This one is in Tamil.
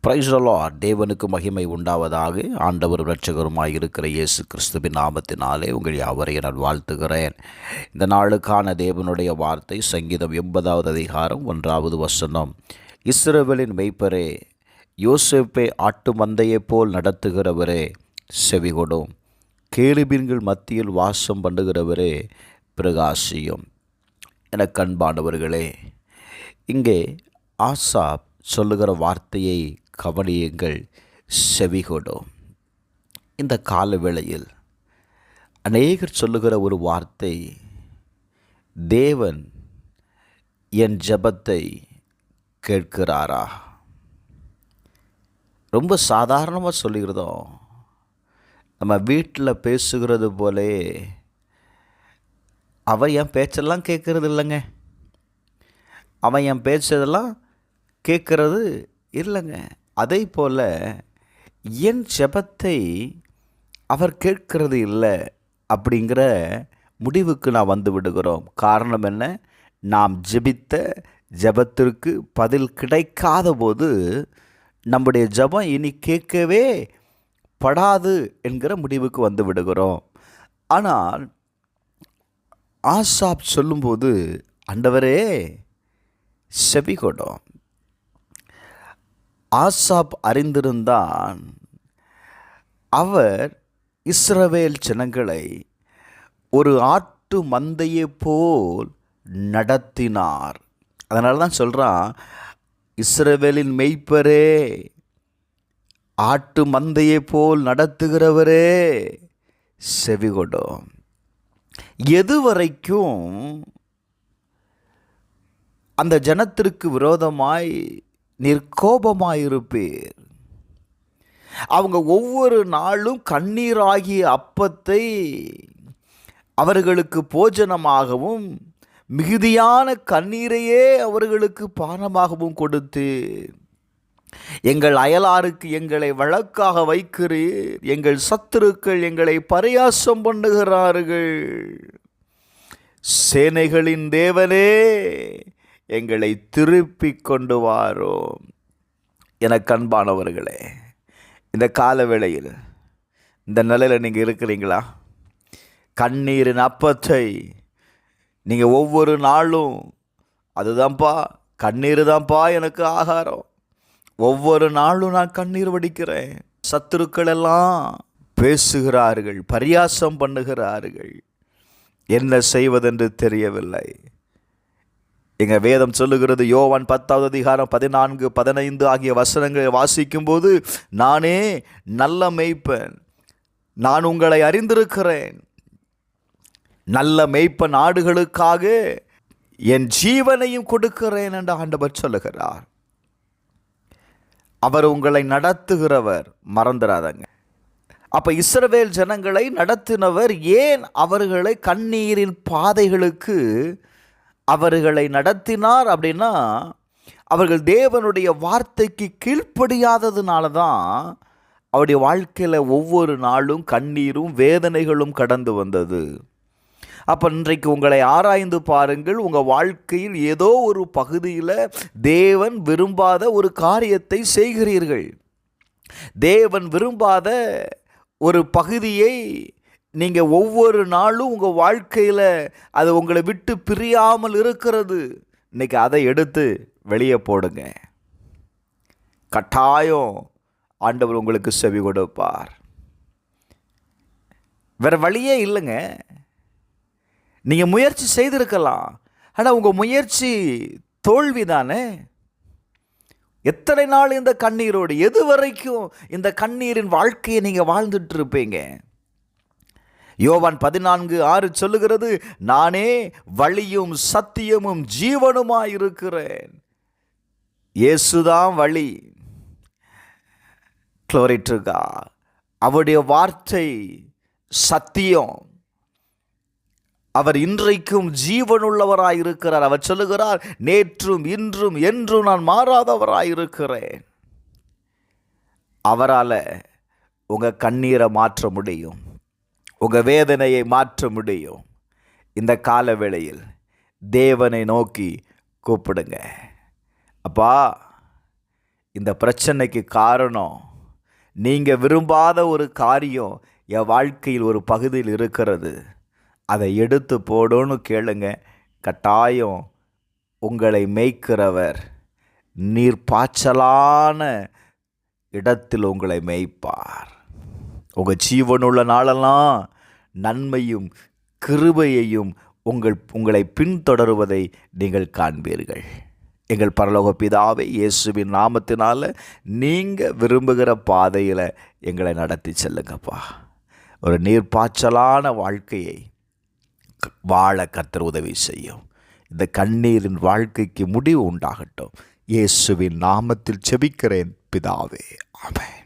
Praise the Lord. தேவனுக்கு மகிமை உண்டாவதாக. ஆண்டவர் இரட்சகருமாய் இருக்கிற இயேசு கிறிஸ்துவின் நாமத்தினாலே உங்கள் யாவரையும் நான் வாழ்த்துகிறேன். இந்த நாளுக்கான தேவனுடைய வார்த்தை சங்கீதம் 80வது அதிகாரம் 1வது வசனம். இஸ்ரவேலின் மெய்ப்பரே, யோசேப்பை ஆட்டு மந்தையைப் போல் நடத்துகிறவரே செவிகொடும். கேருபீன்கள் மத்தியில் வாசம் பண்ணுகிறவரே பிரகாசியும். எனக்கு அன்பானவர்களே, இங்கே ஆசாப் சொல்லுகிற வார்த்தையை கவனியுங்கள், செவிகொடும். இந்த கால வேளையில் அநேகர் சொல்லுகிற ஒரு வார்த்தை, தேவன் என் ஜெபத்தை கேட்கிறாரா? ரொம்ப சாதாரணமாக சொல்லிக்கிறதும், நம்ம வீட்டில் பேசுகிறது போலே அவன் என் பேச்செல்லாம் கேட்கறது இல்லைங்க, அவன் என் பேச்சதெல்லாம் கேட்கறது இல்லைங்க. அதே போல் என் ஜெபத்தை அவர் கேட்கறது இல்லை அப்படிங்கிற முடிவுக்கு நான் வந்து விடுகிறோம். காரணம் என்ன? நாம் ஜெபித்த ஜெபத்திற்கு பதில் கிடைக்காத போது நம்முடைய ஜெபம் இனி கேட்கவே படாது என்கிற முடிவுக்கு வந்து விடுகிறோம். ஆனால் ஆசாப் சொல்லும்போது, ஆண்டவரே செவிகொடும். ஆசாப் அறிந்திருந்தான், அவர் இஸ்ரவேல் ஜனங்களை ஒரு ஆட்டு மந்தையை போல் நடத்தினார். அதனால தான் சொல்கிறான், இஸ்ரவேலின் மெய்ப்பரே, ஆட்டு மந்தையை போல் நடத்துகிறவரே செவிகொடும். எது வரைக்கும் அந்த ஜனத்திற்கு விரோதமாய் நீர் கோபமாயிருப்பீர்? அவங்க ஒவ்வொரு நாளும் கண்ணீராகிய அப்பத்தை அவர்களுக்கு போஜனமாகவும் மிகுதியான கண்ணீரையே அவர்களுக்கு பானமாகவும் கொடுத்து, எங்கள் அயலாருக்கு எங்களை வழக்காக வைக்கிறீர், எங்கள் சத்துருக்கள் எங்களை பரியாசம் பண்ணுகிறார்கள், சேனைகளின் தேவனே எங்களை திருப்பி கொண்டு வாரோம். எனக்கு அன்பானவர்களே, இந்த கால வேளையில் இந்த நிலையில் நீங்கள் இருக்கிறீங்களா? கண்ணீரின் அப்பத்தை நீங்கள் ஒவ்வொரு நாளும், அதுதான்ப்பா கண்ணீர் தான்ப்பா எனக்கு ஆகாரம், ஒவ்வொரு நாளும் நான் கண்ணீர் வடிக்கிறேன், சத்துருக்கள் எல்லாம் பேசுகிறார்கள், பரியாசம் பண்ணுகிறார்கள், என்ன செய்வதென்று தெரியவில்லை. எங்கள் வேதம் சொல்லுகிறது, யோவான் 10வது அதிகாரம் 14, 15 ஆகிய வசனங்களை வாசிக்கும்போது, நானே நல்ல மேய்ப்பன், நான் உங்களை அறிந்திருக்கிறேன், நல்ல மேய்ப்பன் ஆடுகளுக்காக என் ஜீவனையும் கொடுக்கிறேன் என்று ஆண்டவர் சொல்லுகிறார். அவர் உங்களை நடத்துகிறவர், மறந்துடாதங்க. அப்போ இஸ்ரவேல் ஜனங்களை நடத்தினவர் ஏன் அவர்களை கண்ணீரின் பாதைகளுக்கு அவர்களை நடத்தினார் அப்படின்னா, அவர்கள் தேவனுடைய வார்த்தைக்கு கீழ்ப்படியாததுனால தான் அவருடைய வாழ்க்கையில் ஒவ்வொரு நாளும் கண்ணீரும் வேதனைகளும் கடந்து வந்தது. அப்போ இன்றைக்கு உங்களை ஆராய்ந்து பாருங்கள். உங்கள் வாழ்க்கையில் ஏதோ ஒரு பகுதியில் தேவன் விரும்பாத ஒரு காரியத்தை செய்கிறீர்கள். தேவன் விரும்பாத ஒரு பகுதியை நீங்கள் ஒவ்வொரு நாளும் உங்கள் வாழ்க்கையில் அது உங்களை விட்டு பிரியாமல் இருக்கிறது. இன்றைக்கி அதை எடுத்து வெளியே போடுங்க. கட்டாயம் ஆண்டவர் உங்களுக்கு செவி கொடுப்பார். வேறு வழியே இல்லைங்க. நீங்கள் முயற்சி செய்திருக்கலாம், ஆனால் உங்கள் முயற்சி தோல்வி தானே. எத்தனை நாள் இந்த கண்ணீரோடு, எது வரைக்கும் இந்த கண்ணீரின் வாழ்க்கையை நீங்கள் வாழ்ந்துட்டு இருப்பீங்க? யோவான் 14:6 சொல்லுகிறது, நானே வழியும் சத்தியமும் ஜீவனுமாயிருக்கிறேன். இயேசுதான் வழி. Glory to God. அவருடைய வார்த்தை சத்தியம். அவர் இன்றைக்கும் ஜீவனுள்ளவராயிருக்கிறார். அவர் சொல்லுகிறார், நேற்றும் இன்றும் என்றும் நான் மாறாதவராயிருக்கிறேன். அவரால் உங்கள் கண்ணீரை மாற்ற முடியும், உங்கள் வேதனையை மாற்ற முடியும். இந்த கால வேளையில் தேவனை நோக்கி கூப்பிடுங்க. அப்பா, இந்த பிரச்சனைக்கு காரணம் நீங்கள் விரும்பாத ஒரு காரியம் என் வாழ்க்கையில் ஒரு பகுதியில் இருக்கிறது, அதை எடுத்து போடணும்னு கேளுங்க. கட்டாயம் உங்களை மேய்க்கிறவர் நீர்ப்பாய்ச்சலான இடத்தில் உங்களை மேய்ப்பார். உங்கள் ஜீவனுள்ள நாளெல்லாம் நன்மையும் கிருபையையும் உங்களை பின்தொடருவதை நீங்கள் காண்பீர்கள். எங்கள் பரலோக பிதாவே, இயேசுவின் நாமத்தினால நீங்கள் விரும்புகிற பாதையில் எங்களை நடத்தி செல்லுங்கப்பா. ஒரு நீர்ப்பாய்ச்சலான வாழ்க்கையை வாழ கர்த்தர் உதவி செய்யும். இந்த கண்ணீரின் வாழ்க்கைக்கு முடிவு உண்டாகட்டும். இயேசுவின் நாமத்தில் ஜெபிக்கிறேன் பிதாவே, ஆமென்.